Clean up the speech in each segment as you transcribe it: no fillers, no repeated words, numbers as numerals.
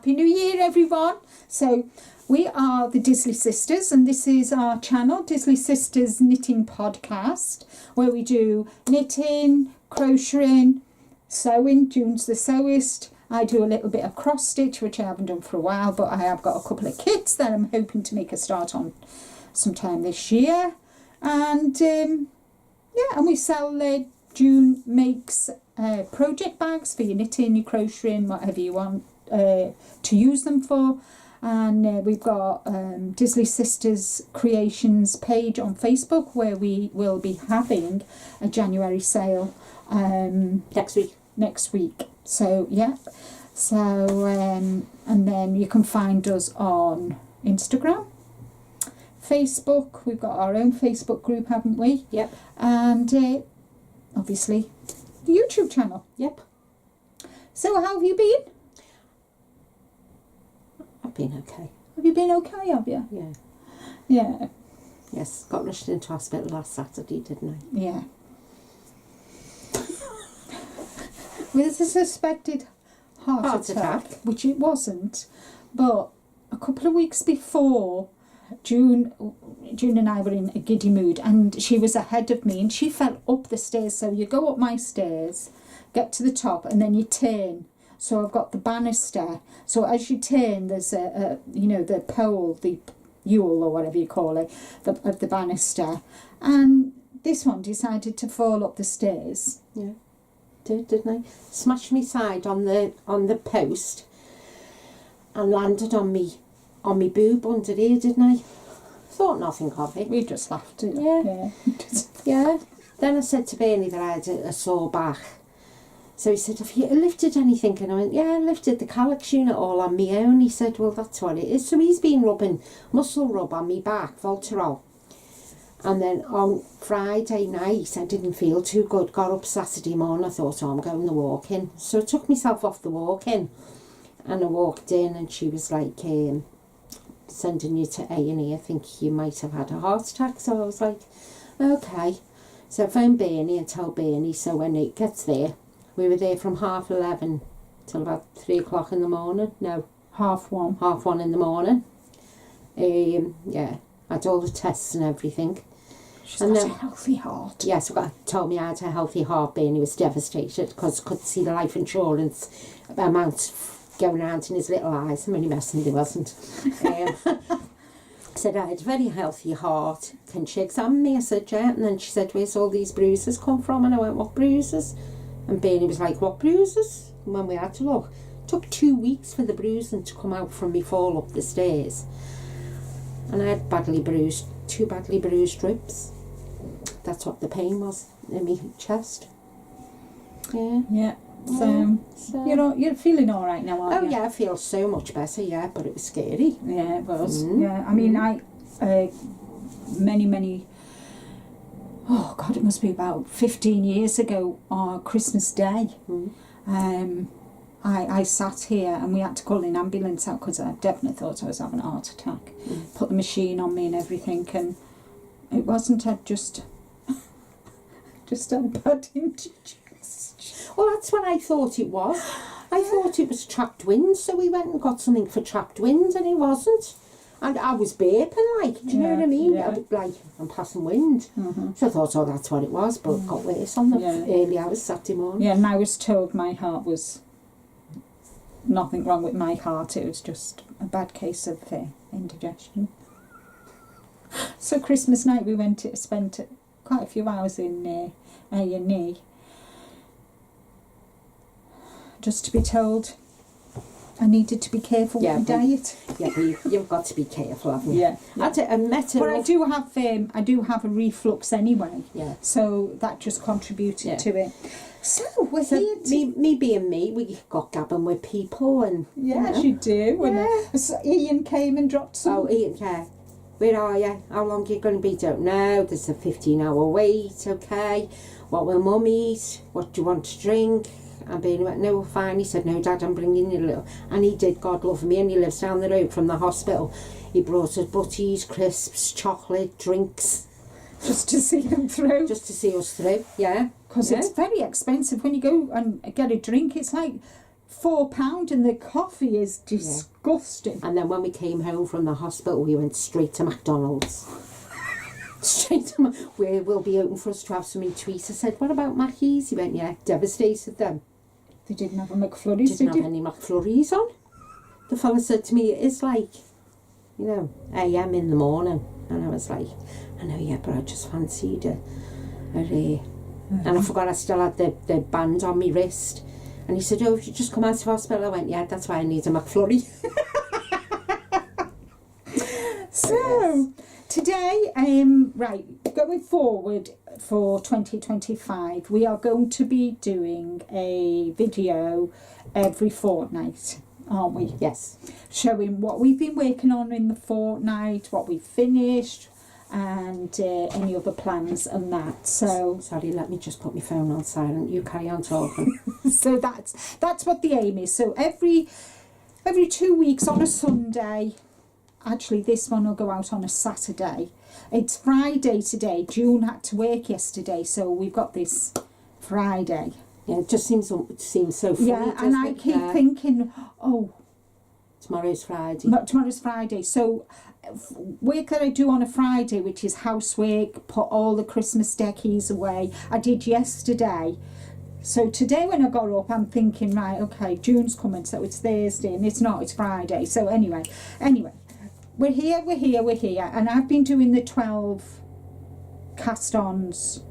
Happy New Year, everyone. So we are the Disley Sisters, and this is our channel, Disley Sisterz Knitting Podcast, where we do knitting, crocheting, sewing. June's the sewist. I do a little bit of cross stitch, which I haven't done for a while, but I have got a couple of kits that I'm hoping to make a start on sometime this year. And and we sell June makes project bags for your knitting, your crocheting, whatever you want to use them for. And we've got Disley Sisterz Creations page on Facebook, where we will be having a January sale next week. So yeah, so and then you can find us on Instagram, Facebook. We've got our own Facebook group, haven't we? Yep. And obviously the YouTube channel. Yep. So how have you been? I've been okay. Have you been okay, have you? Yeah. Yeah. Yes, got rushed into hospital last Saturday, didn't I? Yeah. With a suspected heart attack, which it wasn't, but a couple of weeks before, June and I were in a giddy mood, and she was ahead of me, and she fell up the stairs. So you go up my stairs, get to the top, and then you turn. So I've got the banister. So as you turn, there's the pole, the Yule or whatever you call it, of the banister, and this one decided to fall up the stairs. Yeah. Didn't I? Smashed me side on the post and landed on me boob under here, didn't I? Thought nothing of it. We just laughed, didn't we? Yeah. Yeah. Then I said to Bernie that I had a sore back. So he said, have you lifted anything? And I went, yeah, I lifted the calyx unit all on my own. He said, well, that's what it is. So he's been rubbing muscle rub on me back, Voltarol. And then on Friday night, I didn't feel too good. Got up Saturday morning, I thought, I'm going to walk in. So I took myself off the walk in. And I walked in, and she was like, sending you to A&E. I think you might have had a heart attack. So I was like, okay. So I phoned Bernie and told Bernie. So when it gets there, we were there from 11:30 till about 3 o'clock in the morning. No, 1:30. 1:30 in the morning. Yeah, I had all the tests and everything. She's got a healthy heart. Yes, told me I had a healthy heart. Bernie was devastated because couldn't see the life insurance amount going around in his little eyes. I'm only messing, there wasn't. Said I had a very healthy heart. Can she examine me? I said, yeah. And then she said, where's all these bruises come from? And I went, what bruises? And Bernie was like, what bruises? And when we had to look, it took 2 weeks for the bruising to come out from me fall up the stairs. And I had two badly bruised ribs. That's what the pain was in my chest. Yeah. Yeah. So you're feeling all right now, aren't you? Oh yeah, I feel so much better. Yeah, but it was scary. Yeah, it was. Yeah, I mean, I many. Oh God, it must be about 15 years ago on Christmas Day. I sat here and we had to call an ambulance out because I definitely thought I was having a heart attack. Put the machine on me and everything, and it wasn't. I just had bad indigestion. Well, that's what I thought it was. I thought it was trapped wind, so we went and got something for trapped wind, and it wasn't. And I was burping, like, do you know what I mean? Yeah. I'm passing wind. So I thought, that's what it was, but it got worse on the early hours Saturday morning. Yeah, and I was told my heart was nothing wrong with my heart. It was just a bad case of indigestion. So Christmas night we spent quite a few hours in A&E, just to be told I needed to be careful with my diet. Yeah, but you've got to be careful, haven't you? Yeah. But I do have a reflux anyway. Yeah. So that just contributed to it. So we're here. Me being me, we got gabbing with people and. Yes, you do. And so Ian came and dropped some. Oh, Ian, yeah. Where are you? How long are you going to be? Don't know. There's a 15-hour wait. Okay. What will Mum eat? What do you want to drink? And Bernie went, no, fine. He said, no, Dad, I'm bringing you a little. And he did, God love me, and he lives down the road from the hospital. He brought us butties, crisps, chocolate, drinks. Just to see him through. Just to see us through, yeah. Because it's very expensive when you go and get a drink. It's like £4 and the coffee is disgusting. And then when we came home from the hospital, we went straight to McDonald's. Straight to where we'll be open for us to have something to eat. I said, what about Mackey's? He went, yeah, devastated them. They didn't have a McFlurries, Didn't have any McFlurries on. The fella said to me, it's like, you know, AM in the morning. And I was like, I know, yeah, but I just fancied and I forgot I still had the band on my wrist. And he said, oh, if you just come out of hospital. I went, yeah, that's why I need a McFlurry. So, today, right, going forward for 2025, we are going to be doing a video every fortnight, aren't we? Yes. Showing what we've been working on in the fortnight, what we've finished, and any other plans and that. So sorry, let me just put my phone on silent. You carry on talking. So that's what the aim is. So every 2 weeks on a Sunday. Actually, this one will go out on a Saturday. It's Friday today. June had to work yesterday, so we've got this Friday. Yeah, it just seems so funny. Yeah, and I keep thinking, oh, tomorrow's Friday. Not tomorrow's Friday. So work that I do on a Friday, which is housework, put all the Christmas deckies away, I did yesterday. So today when I got up, I'm thinking, right, okay, June's coming, so it's Thursday, and it's not, it's Friday. So anyway, we're here, and I've been doing the 12 cast-ons,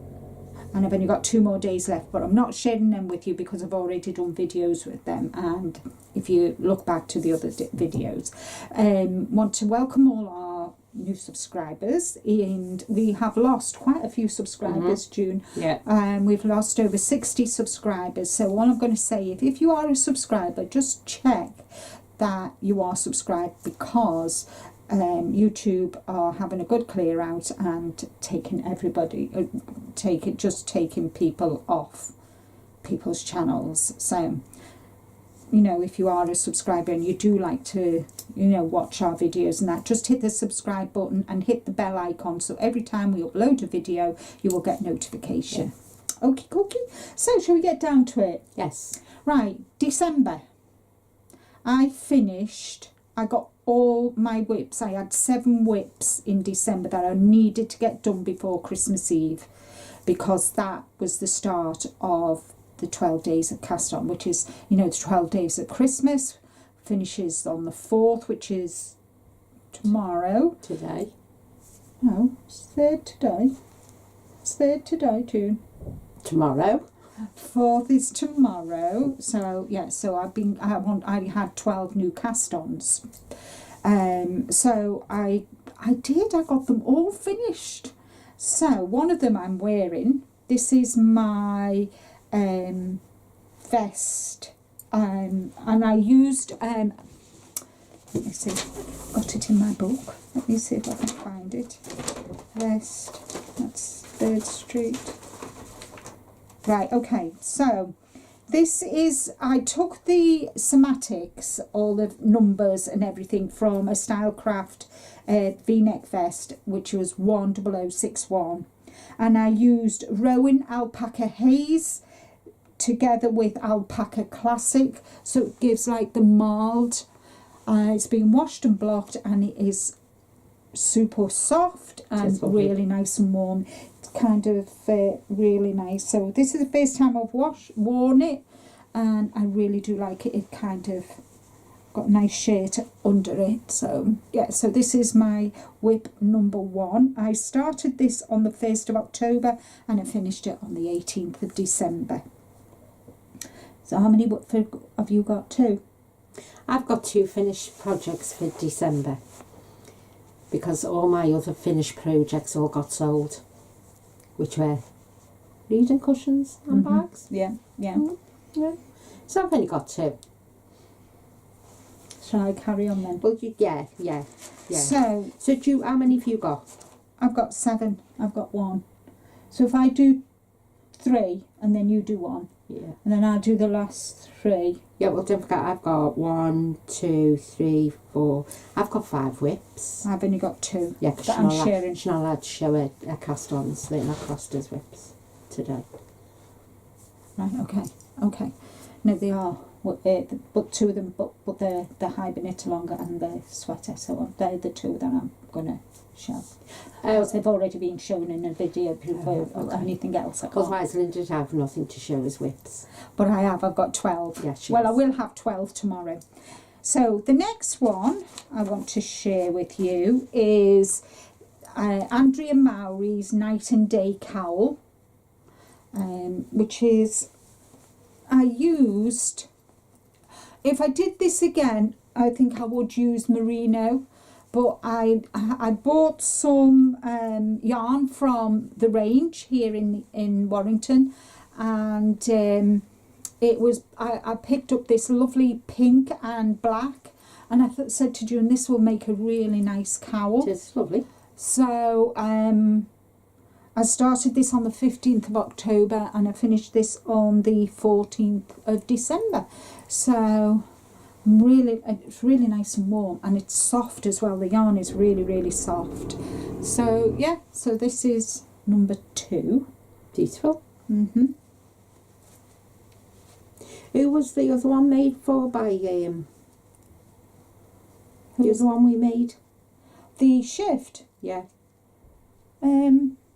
and I've only got 2 more days left, but I'm not sharing them with you because I've already done videos with them. And if you look back to the other videos, want to welcome all our new subscribers, and we have lost quite a few subscribers, June. Yeah. We've lost over 60 subscribers. So all I'm going to say is, if you are a subscriber, just check that you are subscribed, because YouTube are having a good clear out and taking everybody, taking people off people's channels. So, you know, if you are a subscriber and you do like to, you know, watch our videos and that, just hit the subscribe button and hit the bell icon, so every time we upload a video, you will get notification. Yeah. Okie dokie. So, shall we get down to it? Yes. Right, December. I got all my whips. I had 7 whips in December that I needed to get done before Christmas Eve, because that was the start of the 12 days of cast on, which is, you know, the 12 days of Christmas finishes on the 4th, which is tomorrow. Today. No, it's 3rd today. It's 3rd today, June. Tomorrow. 4th is tomorrow. So yeah, so I had 12 new cast-ons. So I got them all finished. So one of them I'm wearing. This is my vest, and I used let me see, got it in my book. Let me see if I can find it. Vest, that's 3rd Street. Right, okay, so this is, I took the semantics, all the numbers and everything, from a Stylecraft V-neck vest, which was 10061, and I used Rowan Alpaca Haze together with Alpaca Classic, so it gives like the mild, it's been washed and blocked, and it is super soft and really nice and warm. Kind of really nice. So this is the first time I've worn it, and I really do like it. It kind of got a nice shirt under it. So yeah, so this is my whip number 1. I started this on the 1st of October and I finished it on the 18th of December. So how many whip have you got? 2? I've got 2 finished projects for December, because all my other finished projects all got sold, which were reading cushions and bags. Yeah. Yeah. So I've only got 2. Shall I carry on then? Well, yeah. So how many have you got? I've got 7. I've got 1. So if I do 3 and then you do 1, yeah, and then I'll do the last 3. Yeah, well, don't forget, I've got 1, 2, 3, 4. I've got 5 whips. I've only got 2. Yeah, because I'm sharing. she's not allowed to show her cast-ons. They're not classed as whips today. Right, okay. No, they are. but two of them, but the Hiberknitalong and the sweater. So they're the two that I'm gonna show. Because they've already been shown in a video before, or anything else. Otherwise, Linda'd have nothing to show as whips. But I've got 12. Yes, well, I will have 12 tomorrow. So the next one I want to share with you is Andrea Mowry's Night and Day Cowl, which is, I used, if I did this again, I think I would use Merino, but I bought some yarn from the range here in Warrington, and it was, I picked up this lovely pink and black, and I said to June, this will make a really nice cowl. It is lovely. So I started this on the 15th of October and I finished this on the 14th of December. So it's really nice and warm, and it's soft as well. The yarn is really, really soft. So yeah, so this is number 2. Beautiful. Mm-hmm. Who was the other one made for by the other one we made? The shift? Yeah.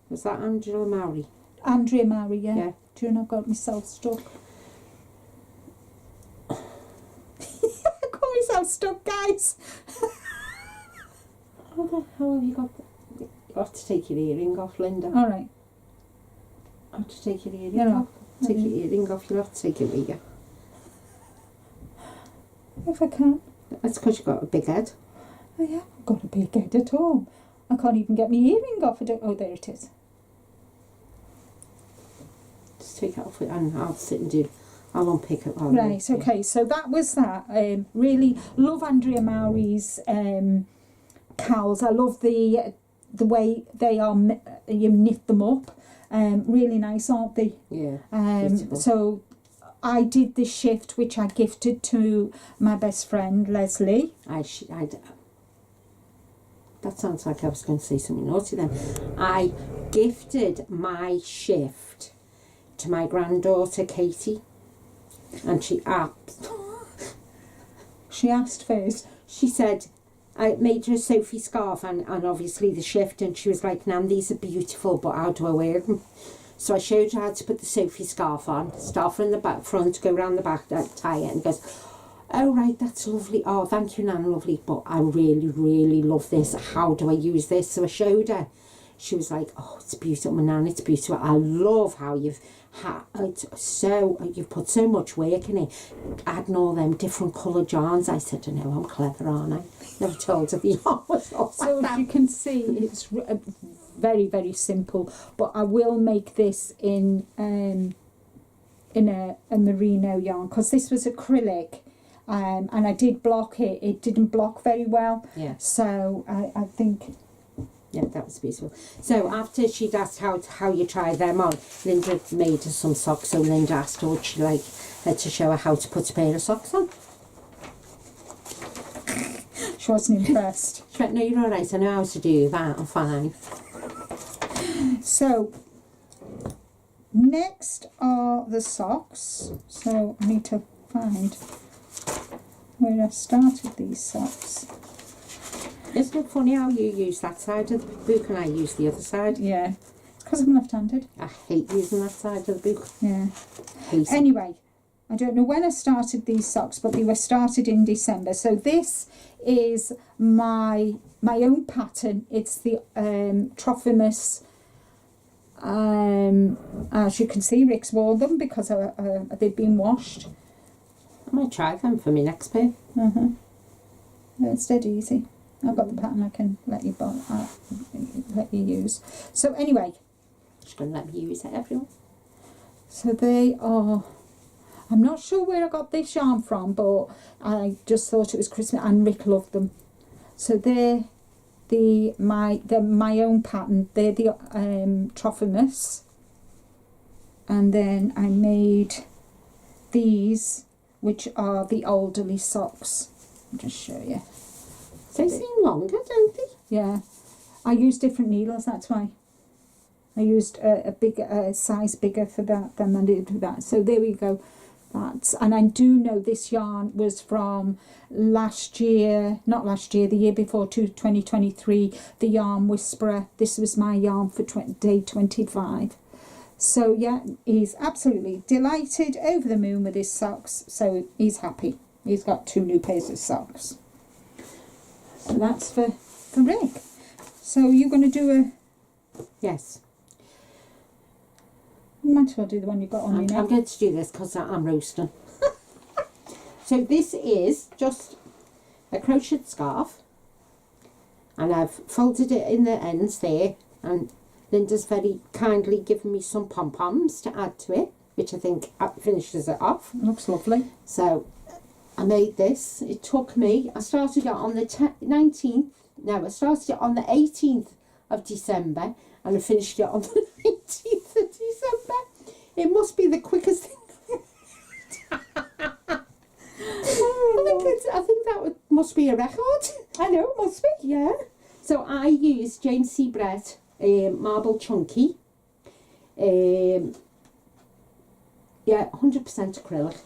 Was that Angela Mowry? Andrea Mowry, yeah. Yeah. June, I've got myself stuck. I got myself stuck, guys. How the hell have you got that? You have to take your earring off, Linda. All right. I have to take your earring off. Take your earring off, you'll have to take it with you. If I can. That's because you've got a big head. I haven't got a big head at all. I can't even get my earring off. Oh, there it is. Just take it off and I'll sit and do. I'll unpick it. Right, okay. So that was that. Really love Andrea Mowry's cowls. I love the way they are. You knit them up. Really nice, aren't they? Yeah. So I did this shift, which I gifted to my best friend Leslie. That sounds like I was going to say something naughty then. I gifted my shift to my granddaughter Katie, and she asked first. She said, I made her a Sophie scarf and obviously the shift, and she was like, Nan, these are beautiful, but how do I wear them? So I showed her how to put the Sophie scarf on, start from the back front, go round the back, tie it, and goes, oh right, that's lovely. Oh, thank you, Nan, lovely, but I really, really love this. How do I use this? So I showed her. She was like, oh, it's beautiful, Nan, it's beautiful. I love how you've put so much work in it, adding all them different coloured yarns. I said, I know, I'm clever, aren't I? Never told her the yarn was all so like as you can see, it's very, very simple, but I will make this in a merino yarn, because this was acrylic. And I did block it. It didn't block very well. Yeah. So I think. Yeah, that was beautiful. So after she'd asked how you try them on, Linda made her some socks. So Linda asked her would she like her to show her how to put a pair of socks on. She wasn't impressed. She went, no, you're all right. I know how to do that. I'm fine. So next are the socks. So I need to find where I started these socks. Isn't it funny how you use that side of the book and I use the other side? Yeah, it's because I'm left-handed. I hate using that side of the book. Yeah. Hate anyway, I don't know when I started these socks, but they were started in December. So this is my own pattern. It's the Trophimus. As you can see, Rick's worn them because they've been washed. I might try them for my next pair. It's dead easy. I've got the pattern I can let you use. So anyway, she's going to let me use it, everyone. So they are. I'm not sure where I got this yarn from, but I just thought it was Christmas, and Rick loved them. So they're my own pattern. They're the Trophimus, and then I made these, which are the Alderley socks. I'll just show you. They seem longer, don't they? Yeah, I used different needles. That's why I used a bigger size bigger for that than I did for that. So there we go. And I do know this yarn was from last year, not last year, the year before, to 2023, the Yarn Whisperer. This was my yarn for day 25. So yeah, he's absolutely delighted, over the moon with his socks, so he's happy. He's got 2 new pairs of socks. So that's for Rick. So you're going to do a... Yes. You might as well do the one you got on you now. I'm going to do this because I'm roasting. So this is just a crocheted scarf, and I've folded it in the ends there, and Linda's very kindly given me some pom-poms to add to it, which I think finishes it off. Looks lovely. So I made this. It took me, I started it on the 19th, no, I started it on the 18th of December, and I finished it on the 19th of December. It must be the quickest thing. I think that must be a record. I know, it must be. Yeah. So I used James C. Brett Marble Chunky. Yeah, 100% acrylic.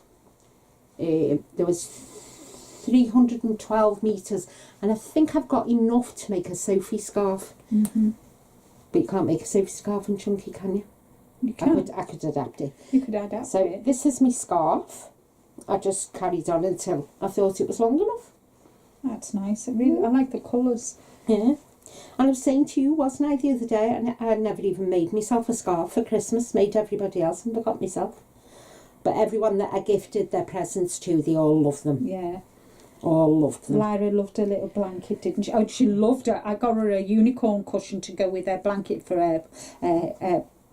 There was 312 metres, and I think I've got enough to make a Sophie scarf. Mm-hmm. But you can't make a Sophie scarf in chunky, can you? You can. I could adapt it. You could adapt So it. this is my scarf. I just carried on until I thought it was long enough. That's nice. I like the colours. Yeah. And I was saying to you, wasn't I, the other day, and I had never even made myself a scarf for Christmas, made everybody else and forgot myself. But everyone that I gifted their presents to, they all loved them. Yeah. All loved them. Lyra loved her little blanket, didn't she? Oh, she loved it. I got her a unicorn cushion to go with her blanket for her,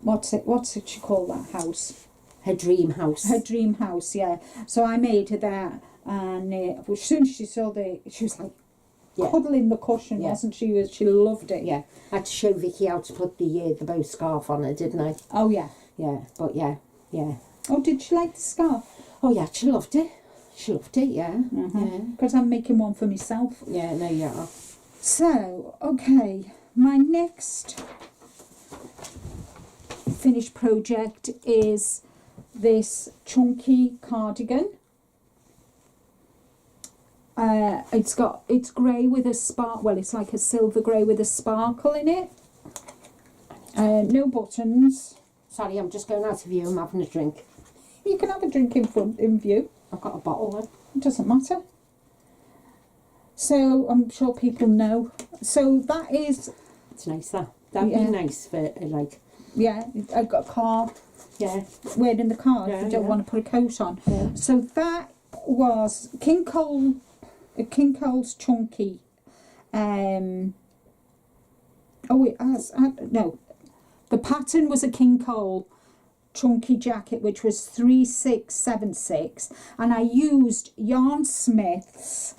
what's it she called that house? Her dream house. Her dream house, yeah. So I made her that, and as soon as she saw she was like cuddling the cushion, wasn't she? She loved it. Yeah. I had to show Vicky how to put the bow scarf on her, didn't I? Oh, yeah. Yeah, but yeah. Oh, did she like the scarf? Oh, yeah, she loved it. She loved it, yeah. Because I'm making one for myself. Yeah, no, you are. So, okay, my next finished project is this chunky cardigan. It's grey with a spark. Well, it's like a silver grey with a sparkle in it. No buttons. Sorry, I'm just going out of view. I'm having a drink. You can have a drink in view. I've got a bottle then. It doesn't matter. So I'm sure people know. So that is. It's nice that. That'd be nice for like. Yeah, I've got a car. Yeah. Wearing in the car if you don't want to put a coat on. Yeah. So that was King Cole's chunky. Oh, it has. No, the pattern was a King Cole chunky jacket, which was 3676, and I used Yarn Smith's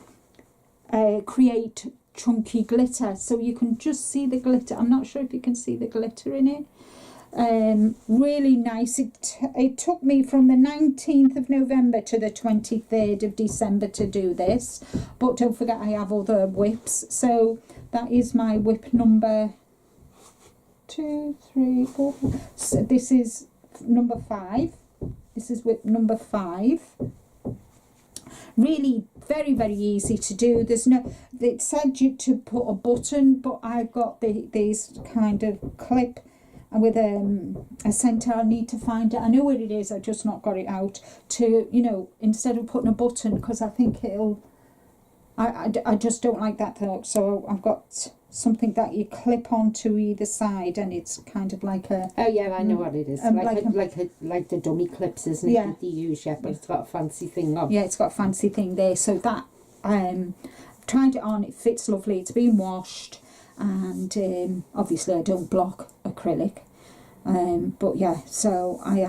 Create Chunky Glitter, so you can just see the glitter. I'm not sure if you can see the glitter in it. Really nice. It took me from the 19th of November to the 23rd of December to do this, but don't forget I have other whips. So that is my whip number 2, 3, 4. So this is number 5. This is whip number 5. Really very, very easy to do. There's no, it said you to put a button, but I've got these kind of clip with a centre. I need to find it. I know where it is, I've just not got it out, to, you know, instead of putting a button, because I think it'll, I just don't like that thought. So I've got something that you clip onto either side, and it's kind of like a... Oh yeah, I know what it is. Like the dummy clips, isn't it? Yeah. That they use, yeah, but it's got a fancy thing on. Yeah, it's got a fancy thing there. So that, tried it on, it fits lovely, it's been washed, and obviously I don't block acrylic. But yeah, so I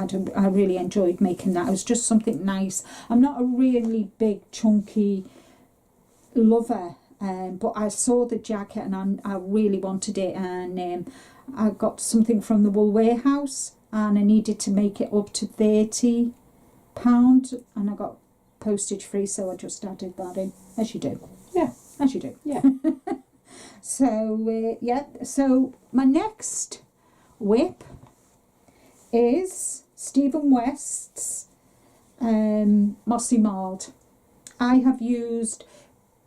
really enjoyed making that. It was just something nice. I'm not a really big chunky lover, but I saw the jacket and I really wanted it, and I got something from the Wool Warehouse, and I needed to make it up to £30, and I got postage free, so I just added that in, as you do. Yeah, as you do. Yeah. So yeah, so my next whip is Stephen West's Mossy Marled. I have used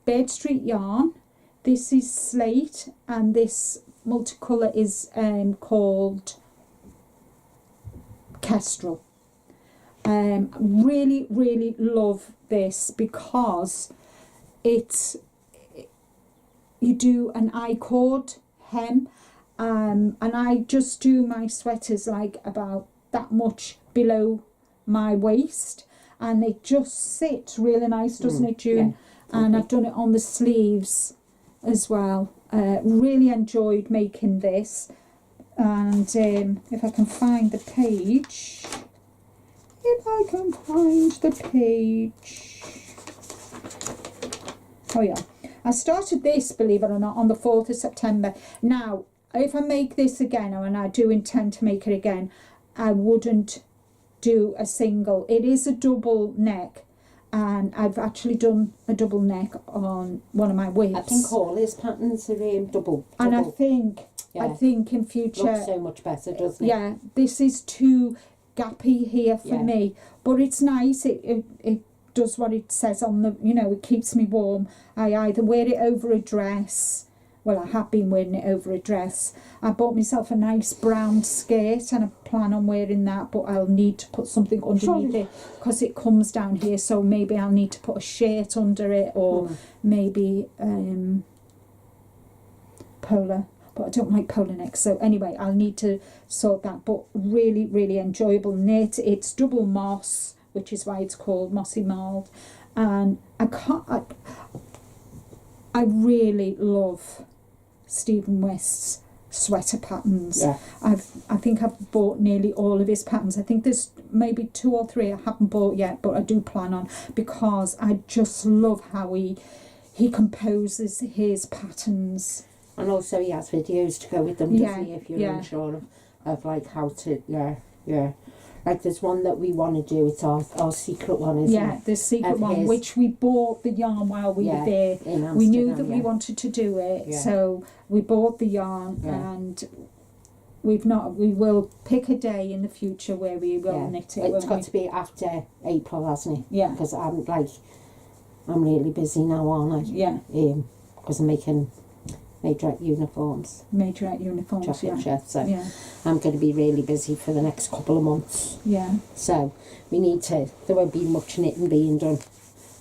Bird Street yarn. This is Slate, and this multicolour is called Kestrel. Really, really love this because it's, you do an I-cord hem, and I just do my sweaters like about that much below my waist, and it just sits really nice, doesn't it, June? Yeah, and I've done it on the sleeves as well. Really enjoyed making this, and if I can find the page, oh yeah, I started this, believe it or not, on the 4th of September. Now, if I make this again, and I do intend to make it again, I wouldn't do a single. It is a double neck, and I've actually done a double neck on one of my whips. I think all his patterns are double. And I think in future, looks so much better, doesn't it? Yeah, this is too gappy here for me, but it's nice. It does what it says on the, you know, it keeps me warm. I either wear it over a dress. Well, I have been wearing it over a dress. I bought myself a nice brown skirt, and I plan on wearing that, but I'll need to put something underneath it because it comes down here, so maybe I'll need to put a shirt under it, or maybe polar, but I don't like polar necks, so anyway, I'll need to sort that. But really, really enjoyable knit. It's double moss, which is why it's called Mossy Marled, and I really love Stephen West's sweater patterns. Yeah. I think I've bought nearly all of his patterns. I think there's maybe 2 or 3 I haven't bought yet, but I do plan on, because I just love how he composes his patterns. And also he has videos to go with them, doesn't he, if you're unsure of like how to, like there's one that we want to do, it's our secret one, isn't it? Yeah, the secret one, which we bought the yarn while we were there. In Amsterdam, we knew that we wanted to do it, so we bought the yarn, and we will pick a day in the future where we will knit it. It's got to be after April, hasn't it? Yeah. Because I'm really busy now, aren't I? Yeah. Because I'm making majorette uniforms. Jacket shirts. So I'm going to be really busy for the next couple of months. Yeah. So there won't be much knitting being done.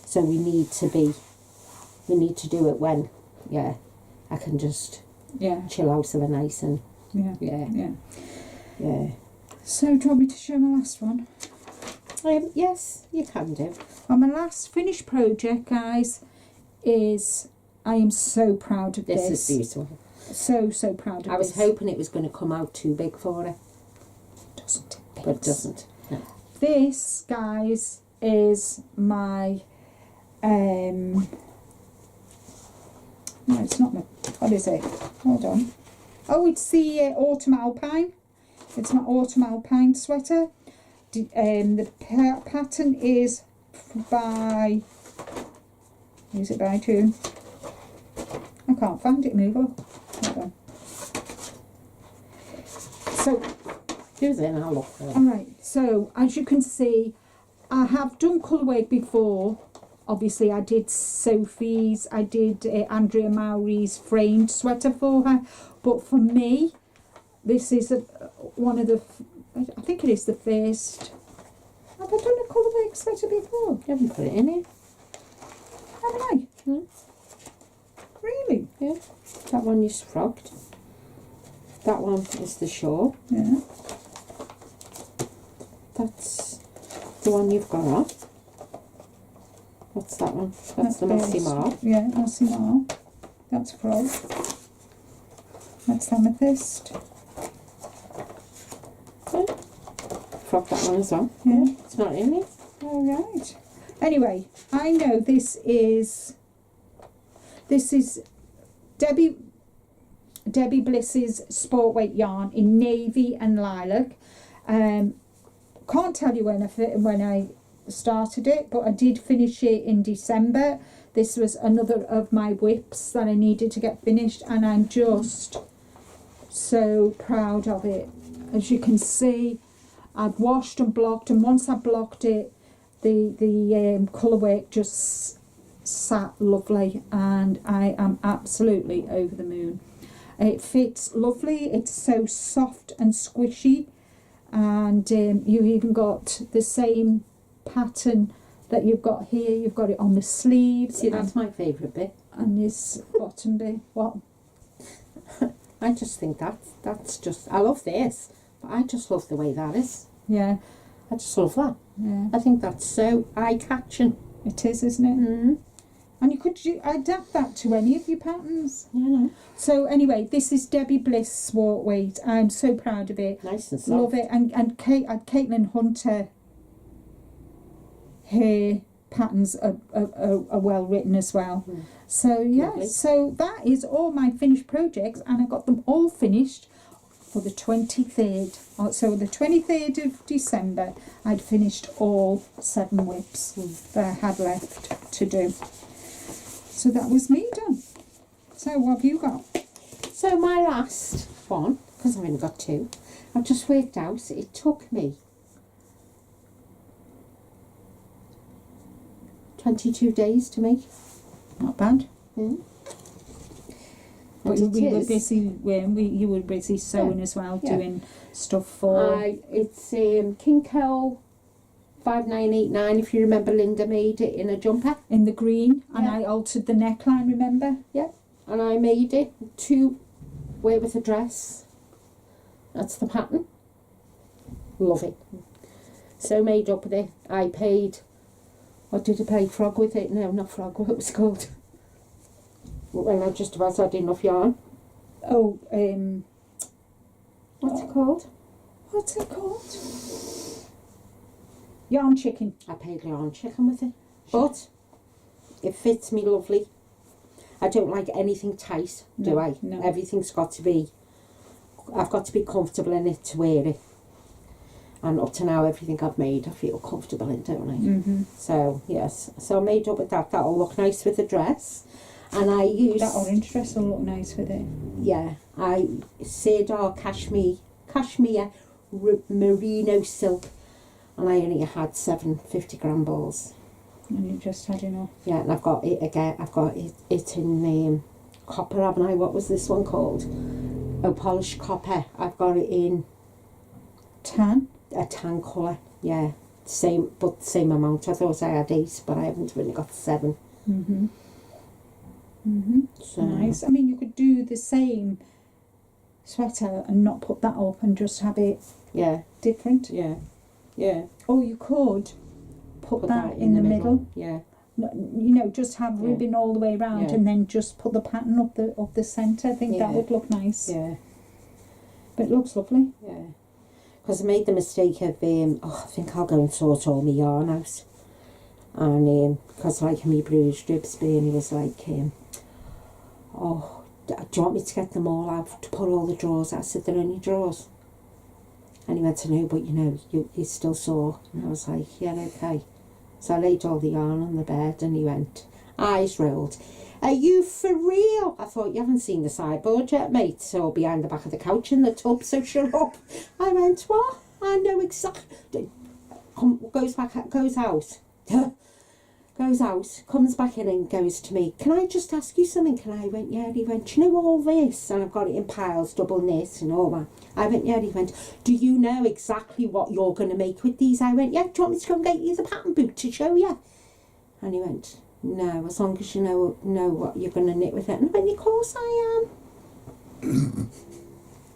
So we need to do it when, I can just chill out of the nice and So do you want me to show my last one? Yes, you can do. Well, my last finished project, guys, is, I am so proud of this. This is beautiful. So proud of this. I was hoping it was going to come out too big for it. Doesn't it? But it doesn't. No. This, guys, is my no, it's not my, what is it? Hold on. Oh, it's the Autumn Alpine. It's my Autumn Alpine sweater. The pattern is by, is it by June? I can't find it in Google. Hold on. So, do then, I'll look for it. Alright, so as you can see, I have done colour work before. Obviously, I did Sophie's, I did Andrea Mowry's framed sweater for her. But for me, this is one of the, I think it is the first. Have I done a colour work sweater before? You haven't put it in here. Haven't I? Hmm? Really? Yeah. That one you frogged. That one is the Shawl. Yeah. That's the one you've got on. What's that one? That's the Mossy Marl. Yeah, Mossy Marl. That's frog. That's amethyst. Yeah. Frog that one as well. Yeah. It's not in it. Alright. Anyway, I know this is Debbie Bliss's sport weight yarn in navy and lilac. Can't tell you when I started it, but I did finish it in December. This was another of my whips that I needed to get finished, and I'm just so proud of it. As you can see, I've washed and blocked, and once I blocked it, the colour work just sat lovely, and I am absolutely over the moon. It fits lovely. It's so soft and squishy, and you even got the same pattern that you've got here. You've got it on the sleeves. See, that's my favourite bit. And this bottom bit. What? I just think that's just, I love this, but I just love the way that is. Yeah. I just love that. Yeah. I think that's so eye-catching. It is, isn't it? Mm. And you could adapt that to any of your patterns. Yeah, no. So anyway, this is Debbie Bliss Swart Weight. I'm so proud of it. Nice and soft. Love it. And Caitlin Hunter, her patterns are well written as well. Mm. So yeah, Lovely. so that is all my finished projects, and I got them all finished for the 23rd. So the 23rd of December, I'd finished all 7 whips that I had left to do. So that was me done. So what have you got? So my last one, because I've only got 2, I've just worked out it took me 22 days to make. Not bad. Mm. But And we it were is- busy when you were busy sewing Yeah, as well, yeah. doing stuff for It's Kinko 5989. If you remember, Linda made it in a jumper, in the green, and Yeah. I altered the neckline. Remember? and I made it to wear with a dress. That's the pattern. Love it. So made up with it. I paid. What did I pay? Frog with it? No, not frog. What was it called? Well, I just about had enough yarn. Oh, What's it called? what's it called? Yarn chicken. I paid yarn chicken with it, but it fits me lovely. I don't like anything tight, do No, I? no. Everything's got to be, I've got to be comfortable in it to wear it. And up to now, everything I've made, I feel comfortable in, don't I? Mm-hmm. So, yes. So I made up with that. That'll look nice with the dress. And I use... That orange dress will look nice with it. Yeah. I Cedar Cashmere Merino silk. And I only had 7 50-gram balls. And you just had enough. Yeah, and I've got it again. I've got it in copper, haven't I? What was this one called? Oh, polished copper. I've got it in Tan. a tan colour. Yeah, same amount. I thought I had 8, but I haven't really got 7. Mm-hmm. Mm-hmm. So Nice. I mean, you could do the same sweater and not put that up and just have it yeah, different. yeah, yeah. Or you could put, Put that in the middle. Yeah, You know, just have Yeah. ribbon all the way around, Yeah. and then just put the pattern up the centre. I think that Yeah. would look nice. yeah, But it looks lovely. yeah. Because I made the mistake of I think I'll go and sort all my yarn out. And because like me bruised ribs, Bernie was like, oh, do you want me to get them all out to put all the drawers out? I said, they're only drawers. And he went, no, but you know, you're still sore. And I was like, yeah, okay. So I laid all the yarn on the bed, and he went, eyes rolled, are you for real? I thought, you haven't seen the sideboard yet, mate, so behind the back of the couch in the tub, so shut up. I went, what? I know exactly. Goes out, goes out, comes back in and goes to me, can I just ask you something? And I went, yeah. And he went, do you know all this? And I've got it in piles, double knit and all that. I went, yeah. And he went, do you know exactly what you're going to make with these? I went, yeah. Do you want me to go and get you the pattern book to show you? And he went, no, as long as you know what you're going to knit with it. And I went, of course I am.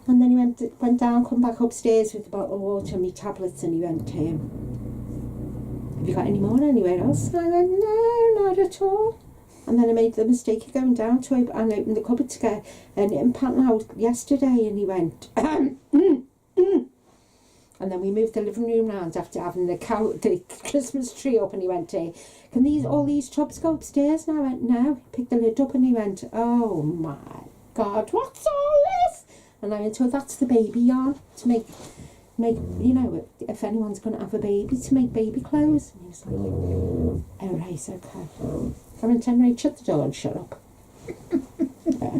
And then he went down, come back upstairs with a bottle of water and my tablets, and he went, have you got any more anywhere else? And I went, no, not at all. And then I made the mistake of going down to and opened the cupboard to get a knitting pattern out yesterday, and he went, And then we moved the living room round after having the Christmas tree up, and he went, can all these tubs go upstairs? And I went, no. He picked the lid up and he went, oh my God, what's all this? And I went, oh, that's the baby yarn to make, you know, if anyone's going to have a baby, to make baby clothes. And he was like, oh, right, okay. I went, Henry, shut the door and shut up. Yeah.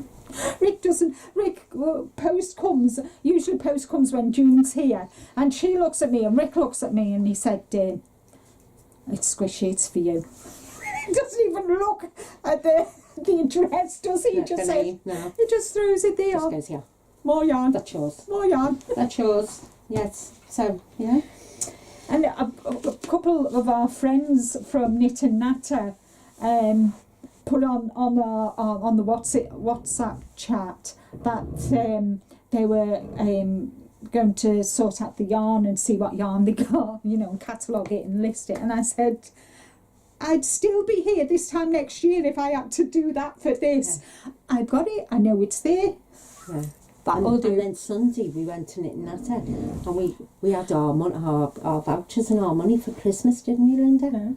Usually post comes when June's here, and she looks at me and Rick looks at me, and he said, It's squishy, it's for you. He doesn't even look at the address, does he? He just says, no. he just throws it there. Just goes here. More yarn. That's yours. More yarn. That's yours. Yes. So, yeah. And a couple of our friends from Knit and Natter put on the WhatsApp chat that they were going to sort out the yarn and see what yarn they got, and catalogue it and list it. And I said, I'd still be here this time next year if I had to do that for this. Yeah. I've got it. I know it's there. Yeah. And then Sunday we went to Knit and Natter and we had our vouchers and our money for Christmas, didn't we, Linda? Yeah.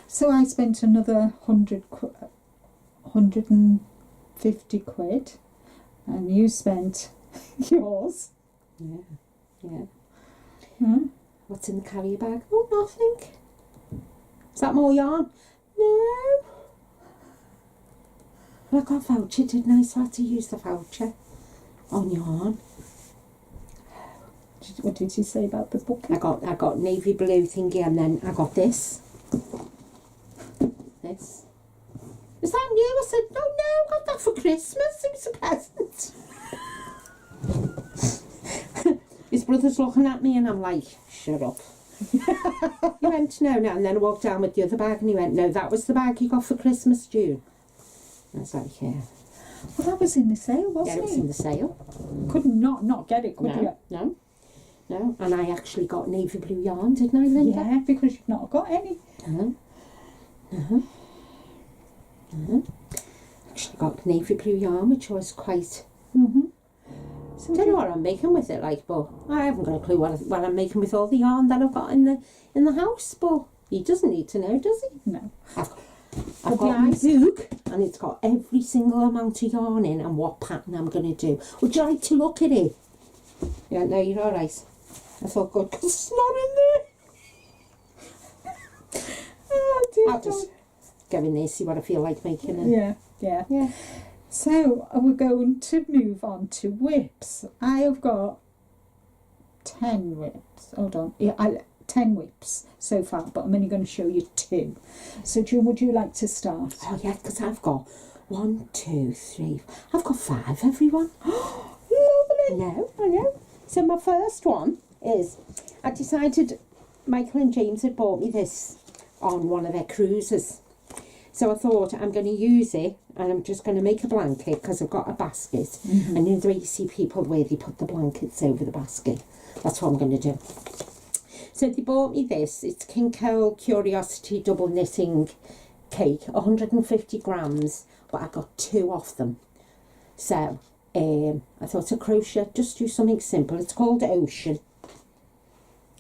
So I spent another 150 quid, and you spent yours. Yeah, yeah. Hmm? What's in the carrier bag? Oh, nothing. Is that more yarn? No. Well, I got a voucher, didn't I? So I had to use the voucher on yarn. What did you say about the book? I got navy blue thingy, and then I got this. This. Is that new? I said, oh no, I got that for Christmas. It was a present. His brother's looking at me and I'm like, shut up. He went, no. And then I walked down with the other bag and he went, no, that was the bag you got for Christmas, June. I was like, yeah. Well, that was in the sale, wasn't it? Yeah, it was in the sale. Couldn't not get it, could you? No. And I actually got navy blue yarn, didn't I, Linda? Yeah, because you've not got any. Actually got navy blue yarn, which was quite... So I don't know what I'm making with it, but I haven't got a clue what I'm making with all the yarn that I've got in the house, but he doesn't need to know, does he? No. I've got my book, and it's got every single amount of yarn in and what pattern I'm going to do. Would you like to look at it? Yeah, no, you're all right. I thought, good, because it's not in there. Oh, dear. I'll just go in there, see what I feel like making it. Yeah. So we're going to move on to whips. I have got 10 whips. Hold on. Yeah, 10 whips so far, but I'm only going to show you 2. So June, would you like to start? Oh yeah, because I've got 1, 2, 3. I've got 5, everyone. Lovely. I know. So my first one is, I decided Michael and James had bought me this on one of their cruises. So I thought I'm going to use it and I'm just going to make a blanket because I've got a basket. And you know the way you see people where they put the blankets over the basket? That's what I'm going to do. So they bought me this. It's King Cole Curiosity Double Knitting Cake, 150 grams, but I got 2 of them. So I thought to crochet, just do something simple. It's called Ocean.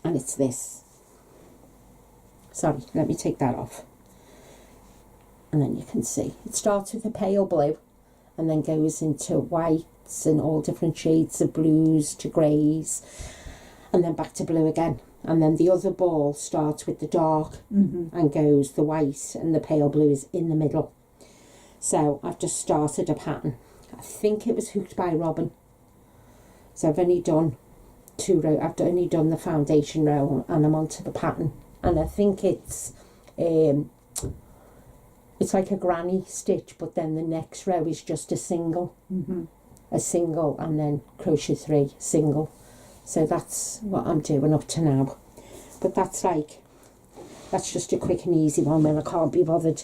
And it's this. Sorry, let me take that off. And then you can see it starts with a pale blue and then goes into whites and all different shades of blues to greys and then back to blue again, and then the other ball starts with the dark and goes the white and the pale blue is in the middle. So I've just started a pattern. I think it was Hooked by Robin. So I've only done 2 rows. I've only done the foundation row and I'm onto the pattern, and I think it's like a granny stitch, but then the next row is just a single. A single and then crochet 3, single. So that's what I'm doing up to now. But that's just a quick and easy one when I can't be bothered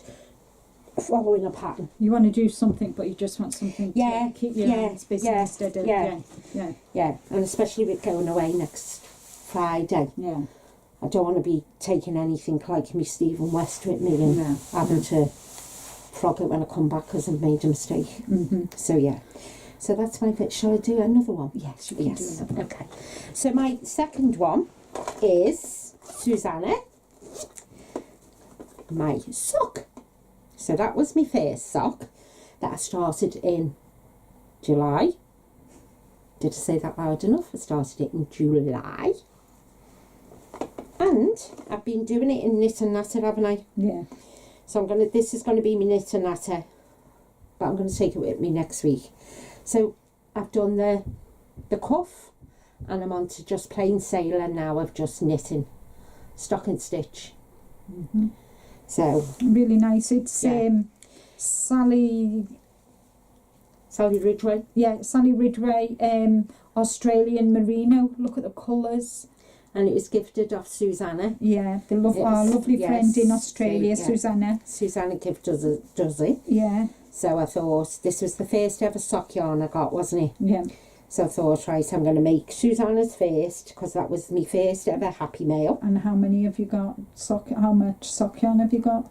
following a pattern. You want to do something, but you just want something to keep your hands busy instead of... Yeah, and especially with going away next Friday. Yeah. I don't want to be taking anything like me Stephen West with me and having to frog it when I come back because I've made a mistake. So yeah, so that's my bit. Shall I do another one? Yes, you can do another one. Okay, so my second one is Susanna, my sock. So that was my first sock that I started in July. Did I say that loud enough? I started it in July. And I've been doing it in Knit and Natter, haven't I? Yeah. So this is going to be my Knit and Natter, but I'm going to take it with me next week. So I've done the cuff, and I'm on to just plain sailor now of just knitting, stocking stitch. So really nice. It's Sally Ridgeway. Yeah, Sally Ridgeway, Australian Merino. Look at the colours. And it was gifted off Susanna. Yeah, our lovely friend in Australia, Susanna. Susanna does it. Yeah. So I thought this was the first ever sock yarn I got, wasn't it? Yeah. So I thought, right, I'm going to make Susanna's first, because that was my first ever Happy Mail. And how many have you got? How much sock yarn have you got?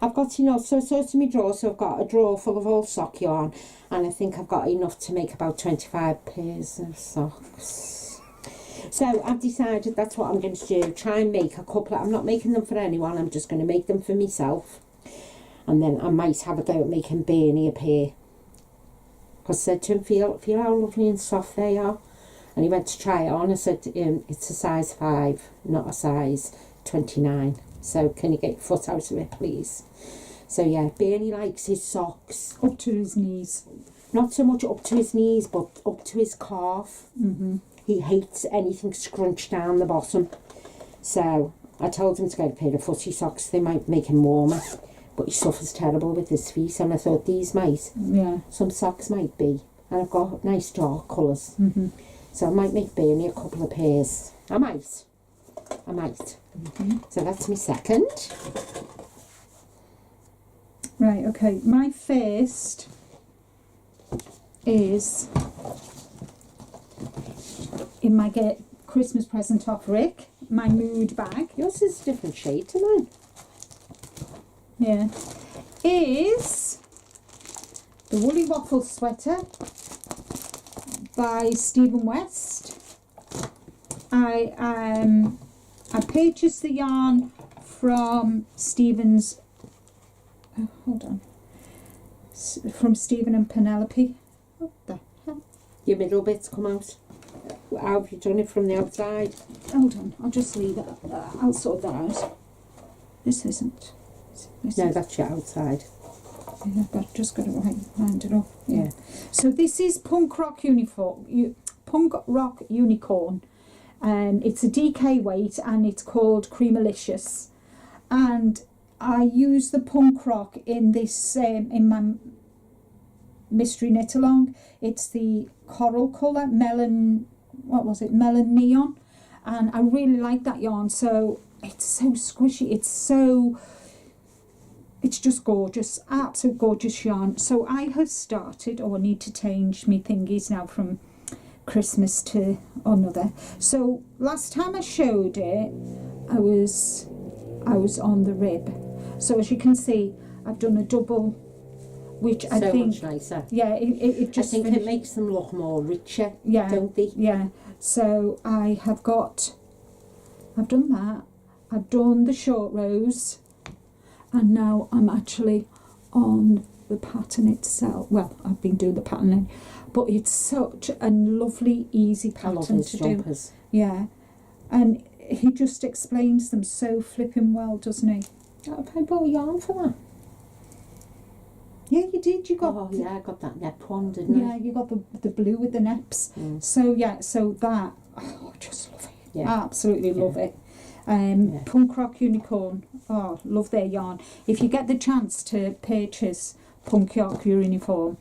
I've got enough, so to my drawer, so I've got a drawer full of all sock yarn, and I think I've got enough to make about 25 pairs of socks. So I've decided that's what I'm going to do, try and make a couple. I'm not making them for anyone, I'm just going to make them for myself. And then I might have a go at making Bernie a pair. Because I said to him, feel how lovely and soft they are. And he went to try it on. I said, it's a size 5, not a size 29. So can you get your foot out of it, please? So yeah, Bernie likes his socks. Up to his knees. Not so much up to his knees, but up to his calf. He hates anything scrunched down the bottom. So I told him to get a pair of footy socks. They might make him warmer. But he suffers terrible with his feet, and I thought these might. Yeah. Some socks might be. And I've got nice dark colours. So I might make Bernie a couple of pairs. I might. So that's my second. Right, okay. My first is in my get Christmas present off Rick, my mood bag. Yours is a different shade to mine. Yeah. Is the Woolly Waffle sweater by Stephen West. I purchased the yarn from Stephen's from Stephen and Penelope. What the hell? Your middle bits come out. How have you done it from the outside? Hold on, I'll just leave it. I'll sort that out. This isn't. No, that's your outside. Yeah, I've just got to wind it up. Yeah. So this is Punk Rock Unicorn. It's a DK weight and it's called Creamalicious. And I use the Punk Rock in this in my mystery knit along. It's the coral colour, melon. What was it? Melon neon. And I really like that yarn. So it's so squishy. It's just gorgeous, absolute gorgeous yarn. So I have started, I need to change me thingies now from Christmas to another. So last time I showed it, I was on the rib. So as you can see, I've done a double, which I think so much nicer. Yeah, it just. I think it makes them look more richer. Yeah, don't they? Yeah. So I've done that. I've done the short rows. And now I'm actually on the pattern itself. Well, I've been doing the patterning, but it's such a lovely, easy pattern to jumpers. do. Yeah, and he just explains them so flipping well, doesn't he? I bought yarn for that. Yeah, you did. You got. Oh yeah, I got that nep one, didn't I? Yeah, you got the blue with the neps. So yeah, so that I just love it. Yeah, absolutely love it. Punk Rock Unicorn. Oh, love their yarn. If you get the chance to purchase Punk Rock Uniform,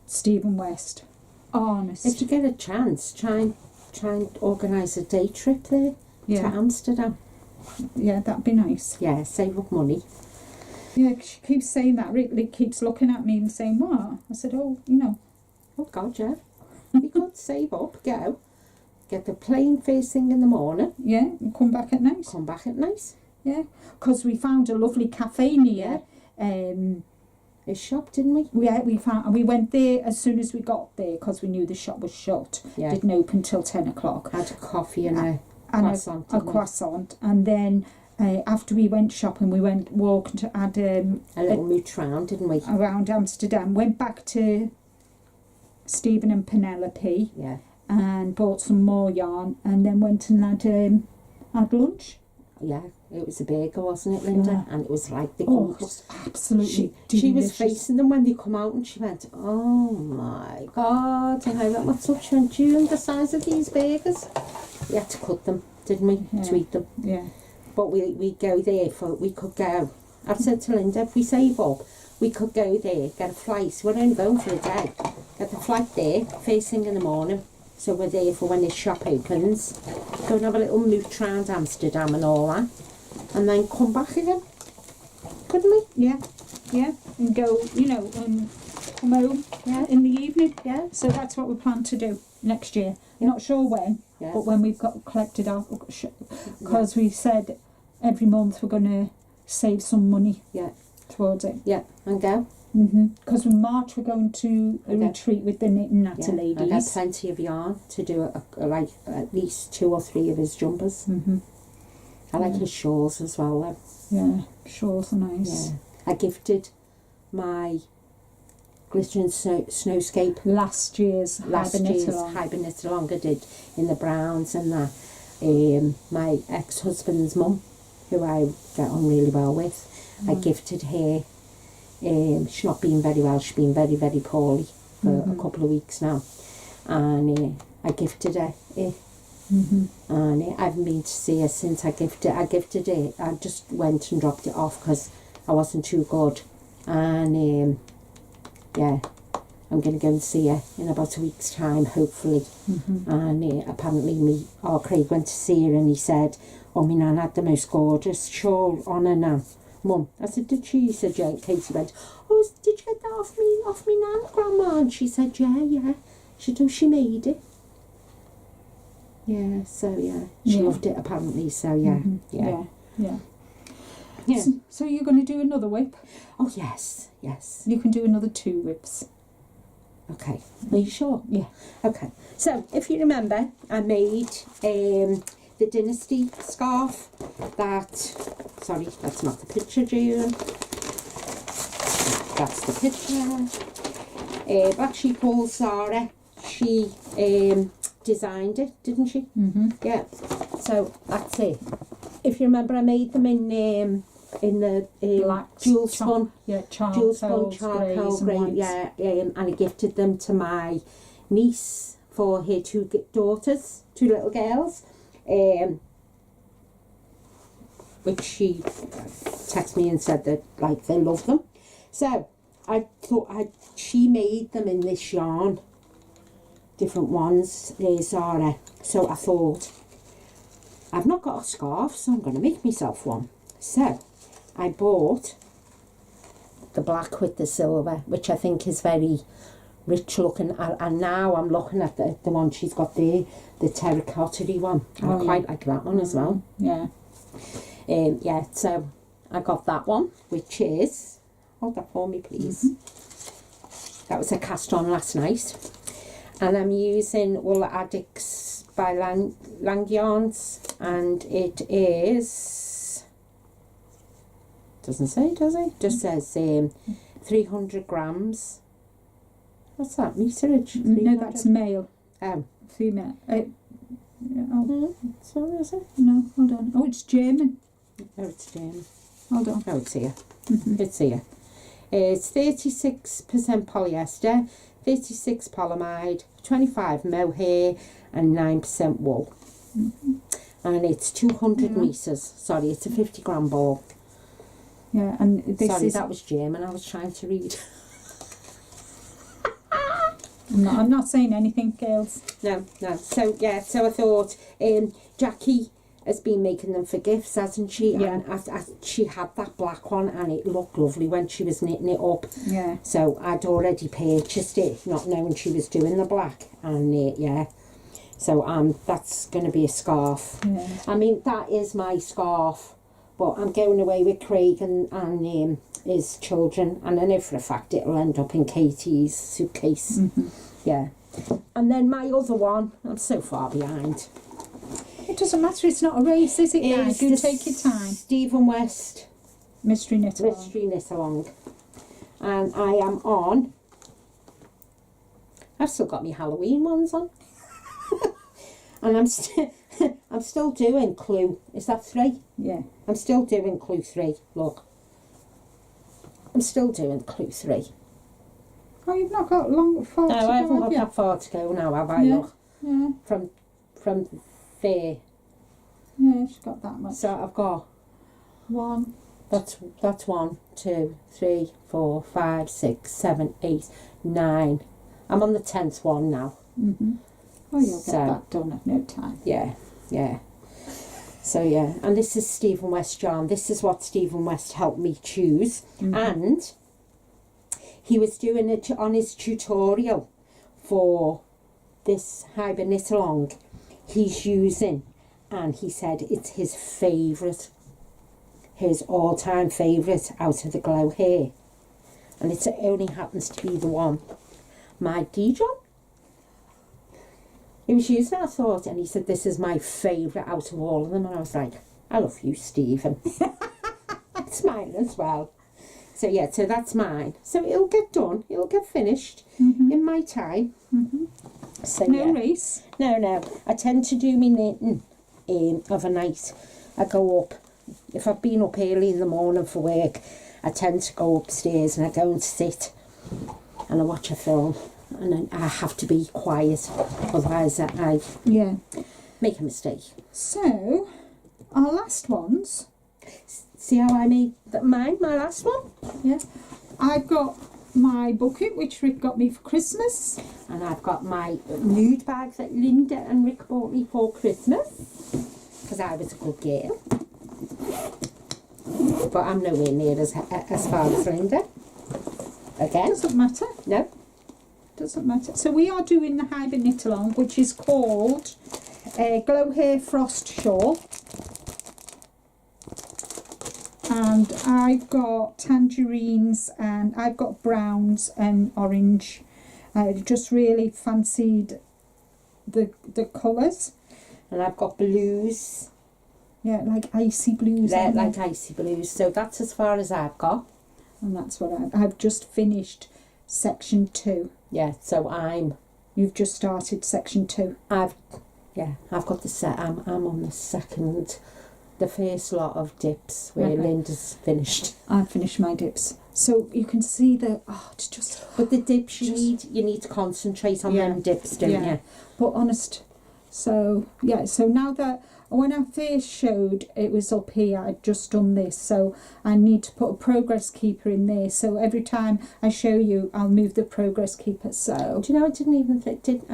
Stephen West, honest. If you get a chance, try and organise a day trip there to Amsterdam. Yeah, that'd be nice. Yeah, save up money. Yeah, she keeps saying that. Rick keeps looking at me and saying, what? I said, oh God, yeah. You could save up, go. Get the plane first thing in the morning. Yeah, and come back at night. Yeah, because we found a lovely cafe near a shop, didn't we? Yeah, we went there as soon as we got there because we knew the shop was shut. Yeah. Didn't open till 10 o'clock. Had a coffee and a croissant. And then after we went shopping, we went walking to add a little mooch round, didn't we? Around Amsterdam. Went back to Stephen and Penelope. Yeah. And bought some more yarn, and then went and had lunch. Yeah, it was a burger, wasn't it, Linda? Yeah. And it was like the goose. Absolutely she was facing them when they come out, and she went, oh my God. And I went, what's up? She went, do you know the size of these burgers? We had to cut them, didn't we, to eat them? Yeah. but we go there we could go. I've said to Linda, if we save up, we could go there, get a flight. We're only going for a day. Get the flight there, first thing in the morning. So we're there for when this shop opens. Go and have a little mooch round Amsterdam and all that. And then come back again. Couldn't we? Yeah, yeah. And go, you know, and come home in the evening. Yeah. So that's what we plan to do next year. Not sure when, but when we've got collected our, because we said every month we're going to save some money towards it. Yeah, and go. Because in March we're going to a retreat with the Knitting Natter ladies. I got plenty of yarn to do like at least 2 or 3 of his jumpers. I like his shawls as well though. Yeah, shawls are nice. Yeah. I gifted my glittering snowscape last year's Hiberknitalong I did in the browns and that. My ex-husband's mum, who I get on really well with, I gifted her. She's not been very well, she's been very, very poorly for a couple of weeks now. And I gifted her it. And I haven't been to see her since I gifted it. I just went and dropped it off because I wasn't too good. And yeah, I'm going to go and see her in about a week's time, hopefully. And apparently Craig went to see her and he said, oh, my nan had the most gorgeous shawl on her now. Mum, I said, did she? He said, yeah. Katie went, oh, did you get that off me nan, Grandma? And she said, yeah. She said, oh, she made it. Yeah, so yeah. She loved it apparently, so yeah. So you're going to do another whip? Oh, yes. You can do another 2 whips. Okay. Are you sure? Yeah. Okay. So, if you remember, I made the Dynasty scarf that... Sorry, that's not the picture, June. That's the picture. Black Sheep Wool Zara. She designed it, didn't she? Yeah. So, that's it. If you remember, I made them in the black jewel spun, charcoal grey, and I gifted them to my niece for her 2 daughters, 2 little girls, which she texted me and said that like they love them. So I thought she made them in this yarn, different ones, Zara. So I thought, I've not got a scarf, so I'm going to make myself one. So I bought the black with the silver, which I think is very rich looking, and now I'm looking at the one she's got there, the terracotta-y one. I quite like that one as well. So I got that one, which is, hold that for me please, that was a cast on last night, and I'm using Wool Addicts by Lang Yarns, and it is, doesn't say, does it? Just says 300 grams. What's that, meterage? No, that's male. Oh. Female. So is it? No, hold on. Oh, it's German. Oh, it's German. Hold on. Oh, it's here. It's here. It's 36% polyester, 36 polyamide, 25 mohair, and 9% wool. And it's 200 meters. Sorry, it's a 50 gram ball. Yeah, and this Sorry, is... that was German I was trying to read. I'm not saying anything, girls. No. So, yeah, so I thought, Jackie has been making them for gifts, hasn't she? Yeah. And she had that black one and it looked lovely when she was knitting it up. Yeah. So I'd already purchased it, not knowing she was doing the black. And, yeah. So, that's going to be a scarf. Yeah. I mean, that is my scarf. But I'm going away with Craig and his children, and I know for a fact it'll end up in Katie's suitcase. Yeah. And then my other one, I'm so far behind. It doesn't matter, it's not a race, is it, guys? You take your time. Stephen West Mystery Knit-along. And I am on, I've still got my Halloween ones on. And I'm still doing clue. Is that 3? Yeah. I'm still doing clue 3. Look. I'm still doing clue 3. Oh, you've not got far to go, I haven't got you? that far to go now, have I? Yeah. Look. Yeah. From there. Yeah, she's got that much. So I've got 1. that's 1, 2, 3, 4, 5, 6, 7, 8, 9. I'm on the 10th one now. Oh, you'll get that done at no time. Yeah. So yeah, and this is Stephen West yarn. This is what Stephen West helped me choose, and he was doing it on his tutorial for this Hiberknitalong. He's using, and he said it's his favourite, his all-time favourite out of the Glowhair, and it only happens to be the one my Dijon. He was using it, I thought, and he said, this is my favourite out of all of them. And I was like, I love you, Stephen. It's mine as well. So, yeah, so that's mine. So it'll get done. It'll get finished in my time. So, no race? No. I tend to do my knitting of a night. I go up. If I've been up early in the morning for work, I tend to go upstairs and I go and sit and I watch a film. And then I have to be quiet, otherwise I make a mistake. So, our last ones. See how I made mine, my last one? Yeah. I've got my bucket, which Rick got me for Christmas. And I've got my nude bag that Linda and Rick bought me for Christmas, because I was a good girl. But I'm nowhere near as far as Linda. Again. Doesn't matter. No. Doesn't matter. So we are doing the Hiberknitalong, which is called Glowhair Frost Shawl. And I've got tangerines and I've got browns and orange. I just really fancied the colours. And I've got blues. Yeah, like icy blues. Like icy blues. So that's as far as I've got. And that's what I've just finished section 2. Yeah, so you've just started section 2. I've got the set. I'm on the second, the first lot of dips where Linda's finished. I've finished my dips, so you can see it's just. But the dips you need to concentrate on them dips, don't you? But honest, so now that when I first showed it was up here, I'd just done this, so I need to put a progress keeper in there, so every time I show you I'll move the progress keeper. So do you know, I didn't even think,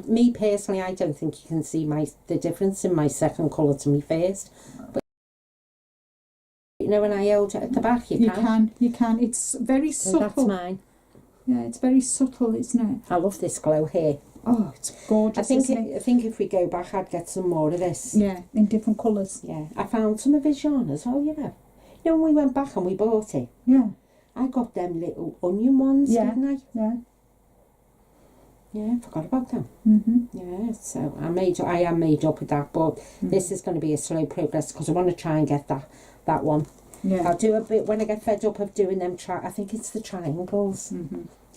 me personally, I don't think you can see the difference in my second colour to me first, but you know, when I held it at the back, you can, it's very subtle. That's mine. Yeah, it's very subtle, isn't it? I love this Glowhair. Oh, it's gorgeous. I think if we go back, I'd get some more of this. Yeah, in different colours. Yeah, I found some of his yarn as well, you know. You know, when we went back and we bought it. Yeah. I got them little onion ones, didn't I? Yeah. Yeah, I forgot about them. Yeah, so I am made up with that, but this is going to be a slow progress because I want to try and get that one. Yeah. I'll do a bit when I get fed up of doing them. I think it's the triangles.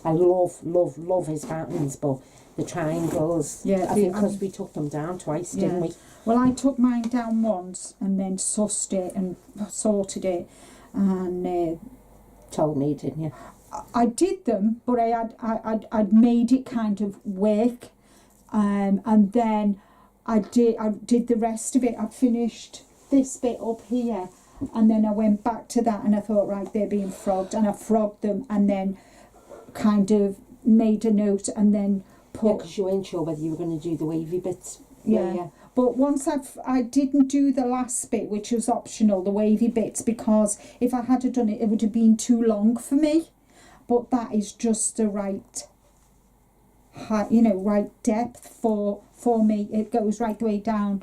I love his patterns, but the triangles. Yeah, I think because we took them down twice, didn't we? Well, I took mine down once and then sussed it and sorted it, and told me, didn't you? I did them, but I'd made it kind of work, and then I did the rest of it. I finished this bit up here, and then I went back to that, and I thought, right, they're being frogged, and I frogged them, and then kind of made a note, and then put. Because you weren't sure whether you were going to do the wavy bits. Yeah. But once I didn't do the last bit, which was optional, the wavy bits, because if I had done it, it would have been too long for me. But that is just the right height, right depth for me. It goes right the way down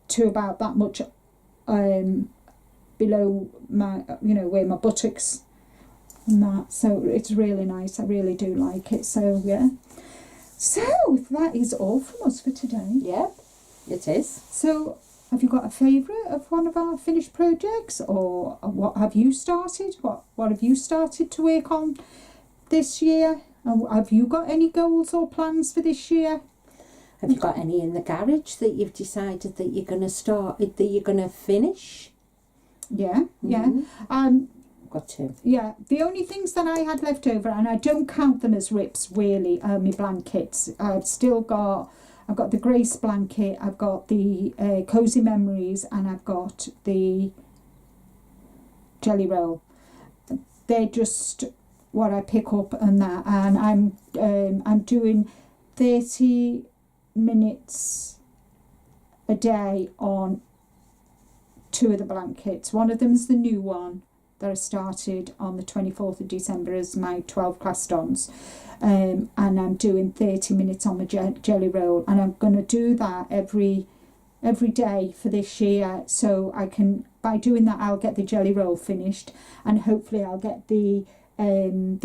to about that much below my, where my buttocks and that. So it's really nice. I really do like it. So yeah. So that is all from us for today. Yep, it is. So have you got a favourite of one of our finished projects, or what have you started? What have you started to work on this year? Have you got any goals or plans for this year? Have you got any in the garage that you've decided that you're going to start, that you're going to finish? Yeah, yeah. Got two. Yeah, the only things that I had left over, and I don't count them as rips really, my blankets. I've still got I've got the Grace blanket, I've got the Cozy Memories, and I've got the Jelly Roll. They're just what I pick up and that, and I'm doing 30 minutes a day on 2 of the blankets. One of them's the new one that I started on the 24th of December as my 12 cast ons, and I'm doing 30 minutes on my Jelly Roll, and I'm going to do that every day for this year, so I can, by doing that, I'll get the Jelly Roll finished, and hopefully I'll get the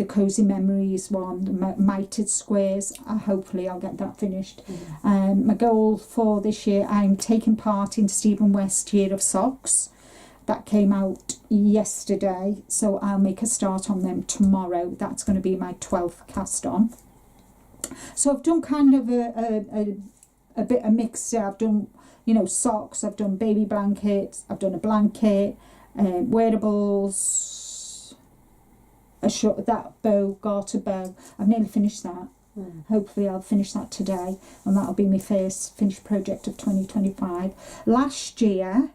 Cozy Memories one, the mitered squares. Hopefully I'll get that finished. My goal for this year, I'm taking part in Stephen West Year of Socks. That came out yesterday, so I'll make a start on them tomorrow. That's going to be my 12th cast on. So I've done kind of a bit of mix. I've done, you know, socks, I've done baby blankets, I've done a blanket, wearables, that bow, garter bow. I've nearly finished that. Hopefully I'll finish that today, and that'll be my first finished project of 2025. Last year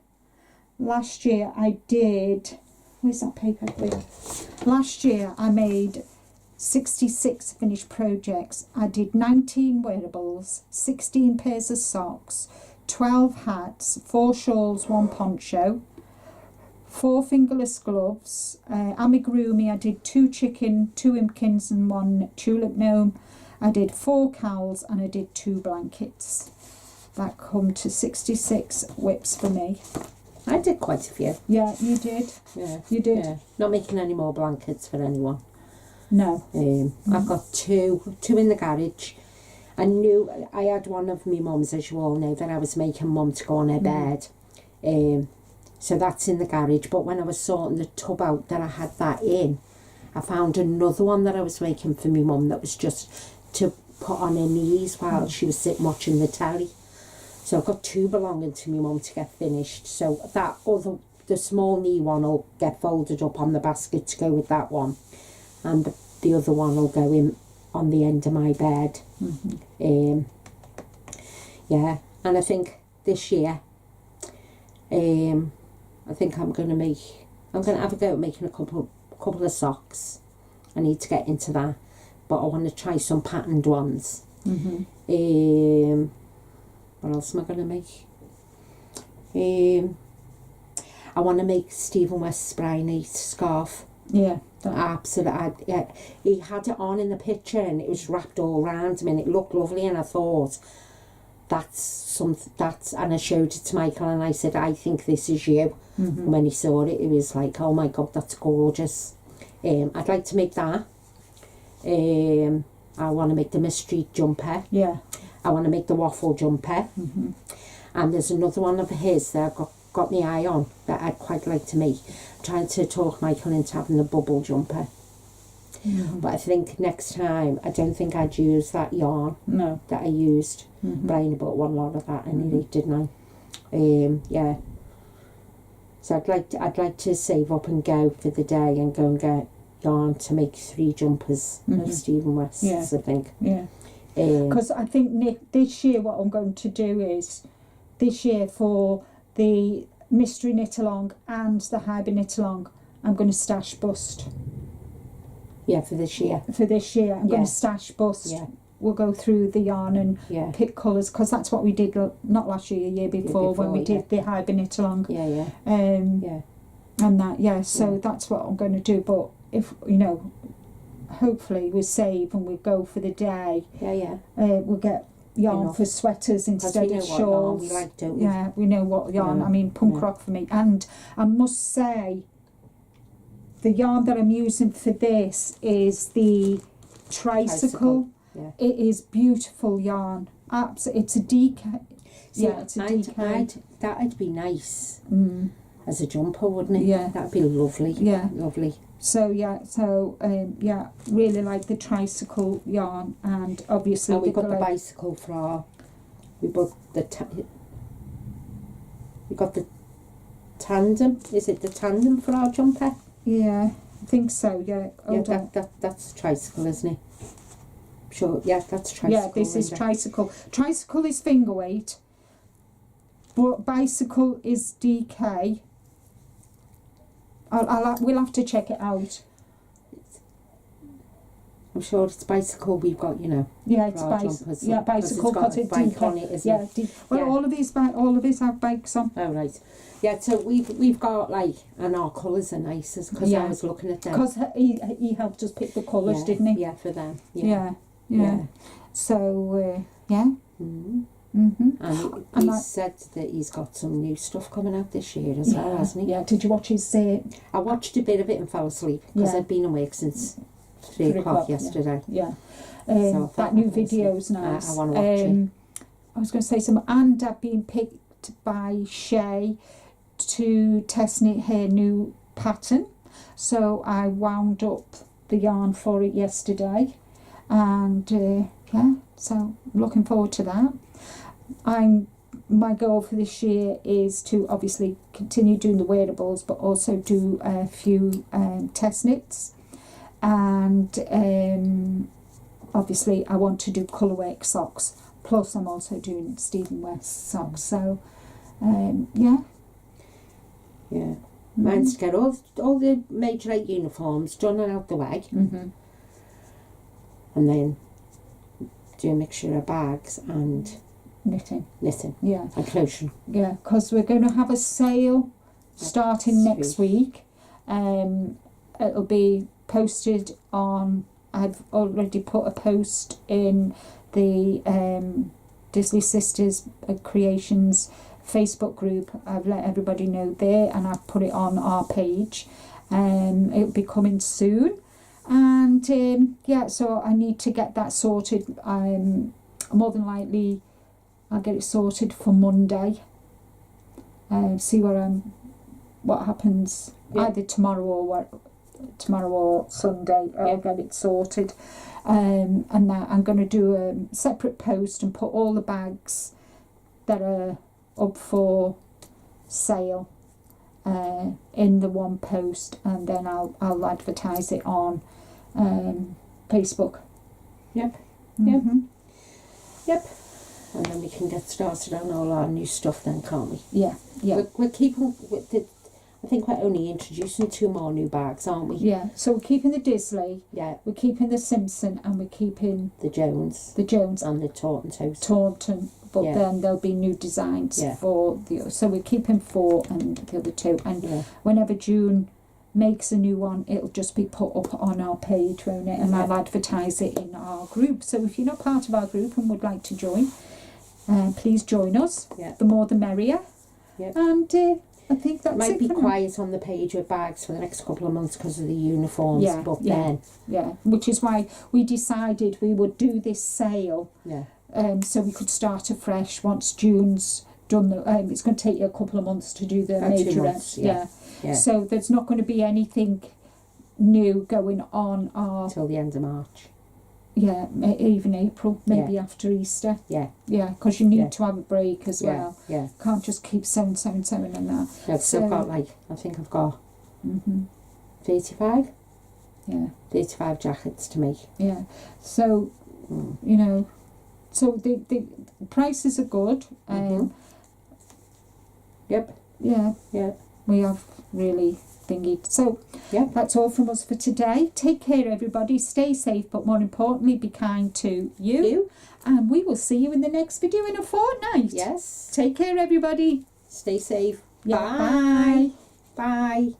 I did, where's that paper? There. Last year I made 66 finished projects. I did 19 wearables, 16 pairs of socks, 12 hats, 4 shawls, 1 poncho, 4 fingerless gloves, amigurumi. I did 2 chicken, 2 impkins and 1 tulip gnome. I did 4 cowls and I did 2 blankets. That come to 66 whips for me. I did quite a few. Yeah, you did. Yeah, you did. Yeah. Not making any more blankets for anyone. No. I've got two in the garage. I knew I had one of my mum's, as you all know, that I was making mum to go on her bed. So that's in the garage. But when I was sorting the tub out that I had that in, I found another one that I was making for my mum that was just to put on her knees while she was sitting watching the telly. So I've got 2 belonging to my mum to get finished. So that other, the small knee one will get folded up on the basket to go with that one. And the other one will go in on the end of my bed. Yeah, and I think this year, I think I'm going to have a go at making a couple of socks. I need to get into that, but I want to try some patterned ones. What else am I going to make? I want to make Stephen West's Briny scarf. Yeah. Absolutely. Yeah. He had it on in the picture and it was wrapped all around him and it looked lovely, and I thought, that's something, and I showed it to Michael and I said, I think this is you. And when he saw it, it was like, oh my God, that's gorgeous. I'd like to make that. I want to make the mystery jumper. Yeah. I want to make the waffle jumper. And there's another one of his that I've got my eye on that I'd quite like to make. I'm trying to talk Michael into having the bubble jumper. But I think next time, I don't think I'd use that yarn that I used. But I only bought one lot of that anyway, didn't I? Yeah. So I'd like to save up and go for the day and go and get yarn to make 3 jumpers of Stephen West's, I think. Yeah. Because I think, Nick, this year what I'm going to do is, this year for the Mystery Knit-along and the Hiberknitalong, I'm going to stash bust. Yeah, for this year. For this year, I'm going to stash bust. Yeah. We'll go through the yarn and pick colours, because that's what we did, not last year, the year before when we did the Hiberknitalong. And that, so that's what I'm going to do. But if, you know, hopefully we save and we go for the day. We'll get yarn for sweaters instead of shawls. We like, don't we? Yeah, we know what yarn. I mean, punk rock for me. And I must say, the yarn that I'm using for this is the tricycle. Yeah. It is beautiful yarn. It's a DK. It's a DK. That'd be nice as a jumper, wouldn't it? Yeah, that'd be lovely. Yeah, lovely. So really like the tricycle yarn, and obviously we got the bicycle for our. We got the tandem. Is it the tandem for our jumper? Yeah, I think so. Yeah. That's a tricycle, isn't it? Sure, yeah, that's tricycle. Yeah, this is tricycle. Tricycle is finger weight, but bicycle is DK. We'll have to check it out. I'm sure it's bicycle. We've got, you know. Yeah, it's bicycle. Yeah, bicycle because it's bike on it, isn't it? Yeah, well, all of these have bikes on. Oh right. Yeah, so we've got like, and our colours are nice because I was looking at them. Because he helped us pick the colours, didn't he? Yeah, for them. Yeah. So yeah. Mm-hmm. Mm-hmm. And he said that he's got some new stuff coming out this year as well, hasn't he? Yeah. Did you watch his? I watched a bit of it and fell asleep because I'd been awake since 3 o'clock yesterday. Yeah. So that new video's nice. I want to watch it. I was going to say something. And I've been picked by Shay to test knit her new pattern, so I wound up the yarn for it yesterday, and so looking forward to that. My goal for this year is to obviously continue doing the wearables, but also do a few test knits, and obviously I want to do colourwork socks, plus I'm also doing Stephen West socks, so Yeah, mine's to get all the major 8 uniforms done and out the way, and then do a mixture of bags and knitting, and clothing. Yeah, because we're going to have a sale starting next week. It'll be posted on. I've already put a post in the Disley Sisterz Creations Facebook group. I've let everybody know there, and I've put it on our page. It'll be coming soon, and so I need to get that sorted. More than likely I'll get it sorted for Monday. See what happens either tomorrow or Sunday. I'll get it sorted, and that I'm going to do a separate post and put all the bags that are up for sale in the one post, and then I'll advertise it on Facebook. Yep. And then we can get started on all our new stuff then, can't we? Yeah. We're keeping with the. I think we're only introducing 2 more new bags, aren't we? Yeah. So we're keeping the Disley. Yeah. We're keeping the Simpson, and we're keeping the Jones. And the Taunton. But then there'll be new designs for the. So we're keeping 4 and the other 2. And whenever June makes a new one, it'll just be put up on our page, won't it? And I'll advertise it in our group. So if you're not part of our group and would like to join, please join us. Yeah. The more the merrier. Yeah. And I think that's might be quiet on the page with bags for the next couple of months because of the uniforms. Which is why we decided we would do this sale. Yeah. So we could start afresh once June's done the. It's going to take you a couple of months to do the major. Yeah. So there's not going to be anything new going on till the end of March. Yeah, even April, maybe after Easter. Yeah, because you need to have a break as well. Yeah, can't just keep sewing and that. Yeah, so I've got I think I've got 35. Yeah, 35 jackets to make. Yeah, so so the prices are good. Yep. Yeah. We have really thingy. So that's all from us for today. Take care, everybody. Stay safe, but more importantly, be kind to you. And we will see you in the next video in a fortnight. Yes. Take care, everybody. Stay safe. Yeah, bye. Bye.